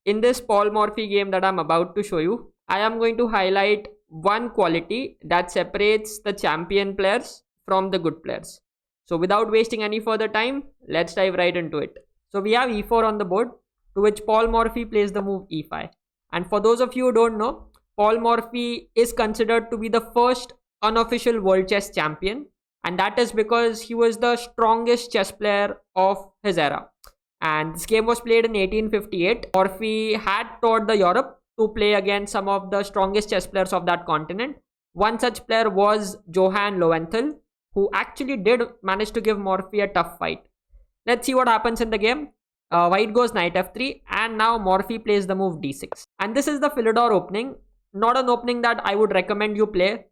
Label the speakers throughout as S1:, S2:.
S1: In this Paul Morphy game that I'm about to show you, I am going to highlight one quality that separates the champion players from the good players. So without wasting any further time, let's dive right into it. So we have e4 on the board, to which Paul Morphy plays the move e5. And for those of you who don't know, Paul Morphy is considered to be the first unofficial world chess champion, and that is because he was the strongest chess player of his era. And this game was played in 1858. Morphy had taught the Europe to play against some of the strongest chess players of that continent. One such player was Johann Löwenthal, who actually did manage to give Morphy a tough fight. Let's see what happens in the game. White goes knight f3, and now Morphy plays the move d6. And this is the Philidor opening, not an opening that I would recommend you play.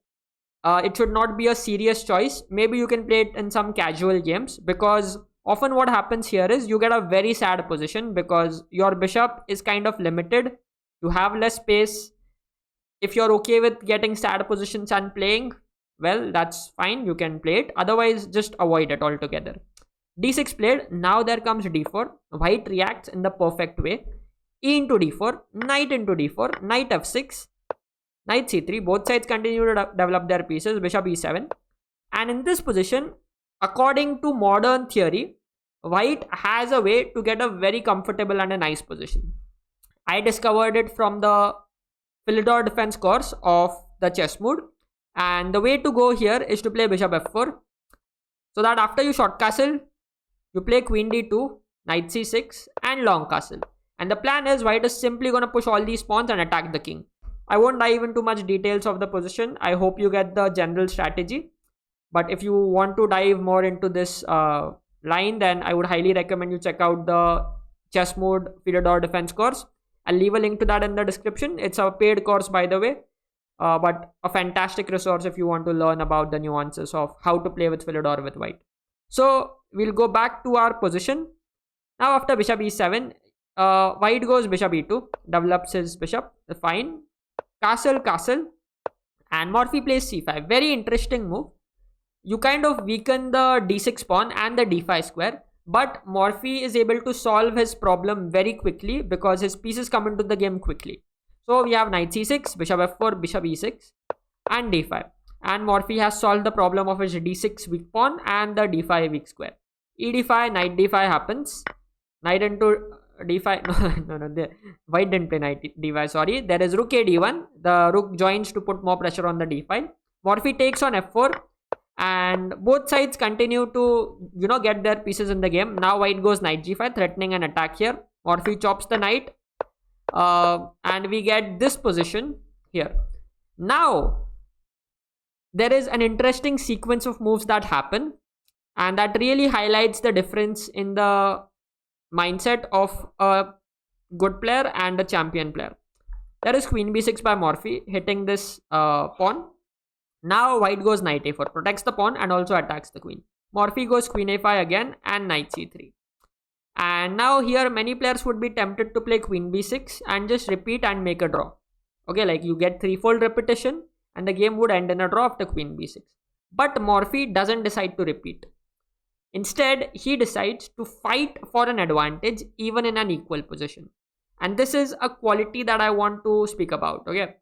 S1: It should not be a serious choice. Maybe you can play it in some casual games, because often what happens here is you get a very sad position because your bishop is kind of limited. You have less space. If you're okay with getting sad positions and playing, well, that's fine. You can play it. Otherwise, just avoid it altogether. d6 played. Now there comes d4. White reacts in the perfect way. E into d4. Knight into d4. Knight f6. Knight c3. Both sides continue to develop their pieces. Bishop e7. And in this position, according to modern theory, White has a way to get a very comfortable and a nice position. I discovered it from the Philidor defense course of the chess mood. And the way to go here is to play bishop f4. So that after you short castle, you play queen d2, knight c6 and long castle. And the plan is White is simply going to push all these pawns and attack the king. I won't dive into much details of the position. I hope you get the general strategy. But if you want to dive more into this line, then I would highly recommend you check out the chess mode Philidor defense course. I'll leave a link to that in the description. It's a paid course, by the way, but a fantastic resource if you want to learn about the nuances of how to play with Philidor with White. So we'll go back to our position. Now after bishop e7, White goes bishop e2, develops his bishop, fine. Castle, castle, and Morphy plays c5. Very interesting move. You kind of weaken the d6 pawn and the d5 square, but Morphy is able to solve his problem very quickly because his pieces come into the game quickly. So we have knight c6, bishop f4, bishop e6 and d5, and Morphy has solved the problem of his d6 weak pawn and the d5 weak square. E d5, knight d5 happens, knight into d5. No, White didn't play knight d5, sorry. There is rook a d1. The rook joins to put more pressure on the d5. Morphy takes on f4, and both sides continue to get their pieces in the game. Now White goes knight g5, threatening an attack here. Morphy chops the knight, and we get this position here. Now there is an interesting sequence of moves that happen, and that really highlights the difference in the mindset of a good player and a champion player. There is queen b6 by Morphy, hitting this pawn. Now White goes knight a4, protects the pawn and also attacks the queen. Morphy goes queen a5 again and knight c3. And now here many players would be tempted to play queen b6 and just repeat and make a draw. Okay, like you get threefold repetition and the game would end in a draw after queen b6. But Morphy doesn't decide to repeat. Instead, he decides to fight for an advantage even in an equal position. And this is a quality that I want to speak about. Okay,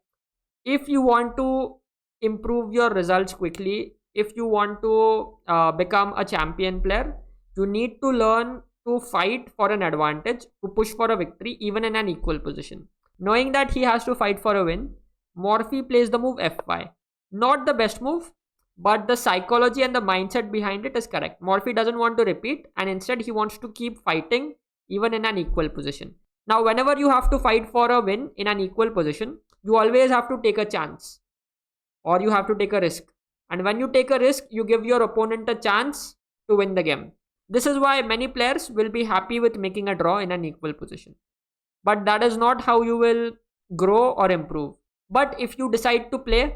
S1: if you want to improve your results quickly, if you want to become a champion player, you need to learn to fight for an advantage, to push for a victory even in an equal position. Knowing that he has to fight for a win, Morphy plays the move f5. Not the best move, but the psychology and the mindset behind it is correct. Morphy doesn't want to repeat, and instead he wants to keep fighting even in an equal position. Now whenever you have to fight for a win in an equal position, you always have to take a chance, or you have to take a risk. And when you take a risk, you give your opponent a chance to win the game. This is why many players will be happy with making a draw in an equal position. But that is not how you will grow or improve. But if you decide to play,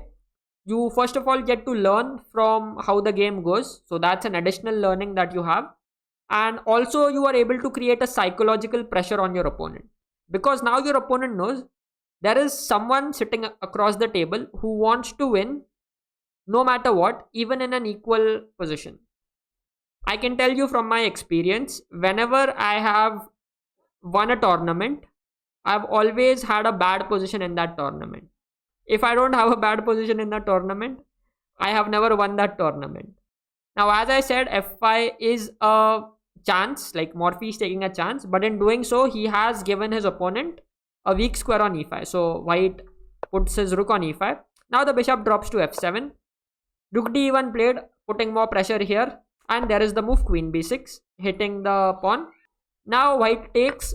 S1: you first of all get to learn from how the game goes. So that's an additional learning that you have. And also you are able to create a psychological pressure on your opponent, because now your opponent knows there is someone sitting across the table who wants to win no matter what, even in an equal position. I can tell you from my experience, whenever I have won a tournament, I've always had a bad position in that tournament. If I don't have a bad position in the tournament, I have never won that tournament. Now, as I said, f5 is a chance, like Morphy is taking a chance, but in doing so, he has given his opponent a weak square on e5. So white puts his rook on e5. Now the bishop drops to f7. Rook d1 played, putting more pressure here. And there is the move queen b6, hitting the pawn. Now white takes,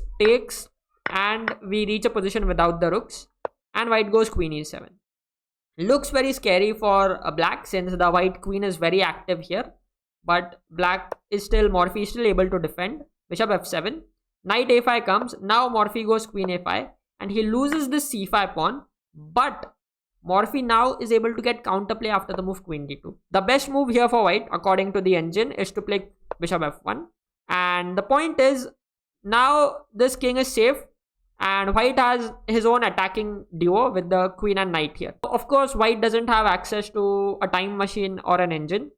S1: and we reach a position without the rooks. And white goes queen e7. Looks very scary for a black since the white queen is very active here. But black is still, Morphy is still able to defend. Bishop f7. Knight a5 comes. Now Morphy goes queen a5. And he loses this c5 pawn. But Morphy now is able to get counterplay after the move queen d2. The best move here for white, according to the engine, is to play bishop f1. And the point is, now this king is safe. And white has his own attacking duo with the queen and knight here. Of course, white doesn't have access to a time machine or an engine.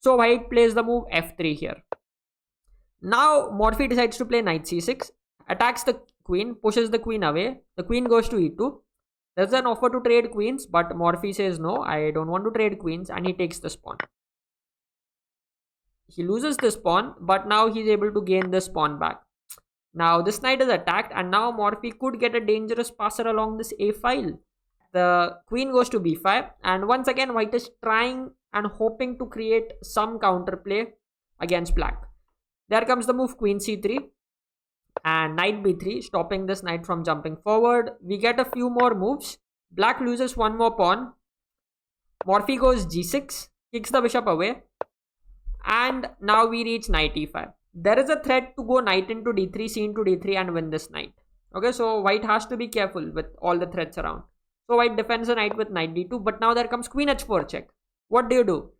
S1: So white plays the move f3 here. Now Morphy decides to play knight c6. Attacks the queen, pushes the queen away. The queen goes to e2. There's an offer to trade queens, but Morphy says no, I don't want to trade queens, and he takes this pawn. He loses this pawn, but now he's able to gain this pawn back. Now this knight is attacked, and now Morphy could get a dangerous passer along this a file. The queen goes to b5, and once again white is trying and hoping to create some counterplay against black. There comes the move queen c3 and knight b3, stopping this knight from jumping forward. We get a few more moves. Black loses one more pawn. Morphy goes g6, kicks the bishop away, and now we reach knight e5. There is a threat to go knight into d3, c into d3 and win this knight. Okay, so white has to be careful with all the threats around. So white defends the knight with knight d2, but now there comes queen h4 check. What do?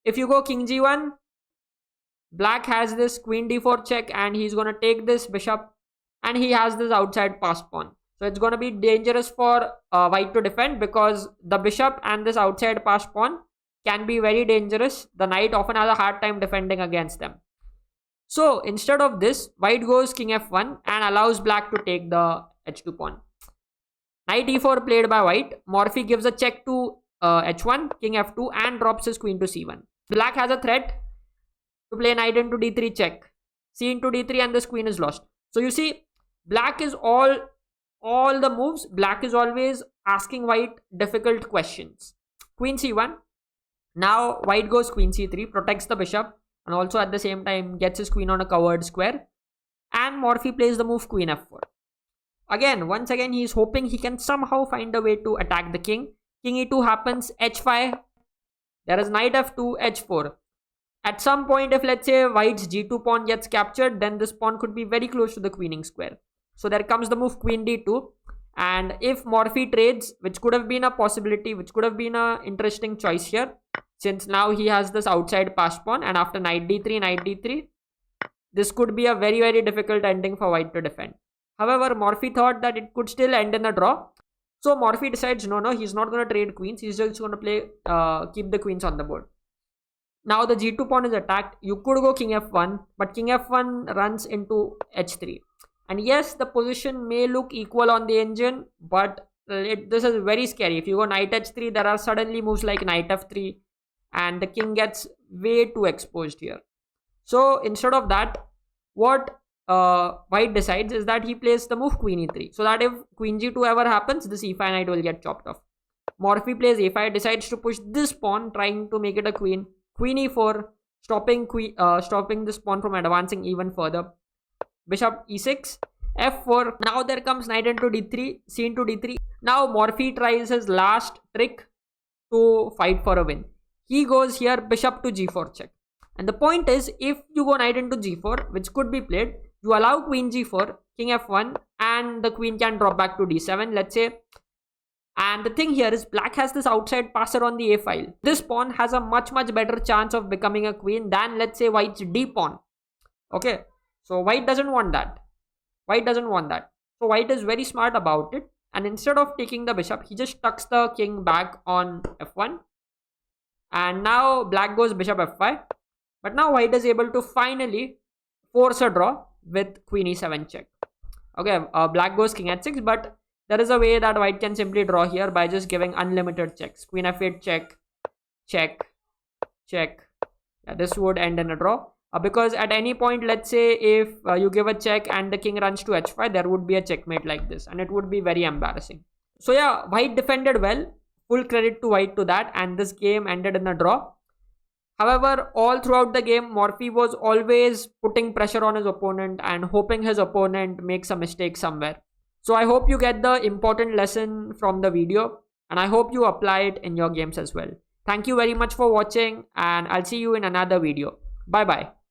S1: If you go king g1, black has this queen d4 check, and he's going to take this bishop, and he has this outside passed pawn. So it's going to be dangerous for white to defend, because the bishop and this outside passed pawn can be very dangerous. The knight often has a hard time defending against them. So instead of this, white goes king f1 and allows black to take the h2 pawn. Knight e4 played by white. Morphy gives a check to h1, king f2, and drops his queen to c1. Black has a threat to play knight into d3 check, c into d3, and this queen is lost. So you see, black is all the moves, black is always asking white difficult questions. Queen c1. Now white goes queen c3, protects the bishop, and also at the same time gets his queen on a covered square. And Morphy plays the move queen f4. Once again, he is hoping he can somehow find a way to attack the king. King e2 happens, h5. There is knight f2, h4. At some point, if let's say white's g2 pawn gets captured, then this pawn could be very close to the queening square. So there comes the move queen d2. And if Morphy trades, which could have been a possibility, which could have been an interesting choice here, since now he has this outside passed pawn, and after knight d3, this could be a very, very difficult ending for white to defend. However, Morphy thought that it could still end in a draw. So Morphy decides, no, he's not going to trade queens. He's just going to play, keep the queens on the board. Now the g2 pawn is attacked. You could go king f1, but king f1 runs into h3. And yes, the position may look equal on the engine, but this is very scary. If you go knight h3, there are suddenly moves like knight f3, and the king gets way too exposed here. So instead of that, what white decides is that he plays the move queen e3, so that if queen g2 ever happens, this e5 knight will get chopped off. Morphy plays a5, decides to push this pawn, trying to make it a queen. Queen e4, stopping this pawn from advancing even further. Bishop e6, f4. Now there comes knight into d3, c into d3. Now Morphy tries his last trick to fight for a win. He goes here bishop to g4 check. And the point is, if you go knight into g4, which could be played, you allow queen g4, king f1, and the queen can drop back to d7, let's say. And the thing here is, black has this outside passer on the a file. This pawn has a much better chance of becoming a queen than, let's say, white's d pawn. Okay, so white doesn't want that. So white is very smart about it. And instead of taking the bishop, he just tucks the king back on f1. And now black goes bishop f5. But now white is able to finally force a draw with queen e7 check. Okay, black goes king h6, but there is a way that white can simply draw here by just giving unlimited checks. Queen f8 check, check, check. Yeah, this would end in a draw. Because at any point, let's say if you give a check and the king runs to h5, there would be a checkmate like this, and it would be very embarrassing. So yeah, white defended well. Full credit to white to that, and this game ended in a draw. However, all throughout the game, Morphy was always putting pressure on his opponent and hoping his opponent makes a mistake somewhere. So I hope you get the important lesson from the video, and I hope you apply it in your games as well. Thank you very much for watching, and I'll see you in another video. Bye bye.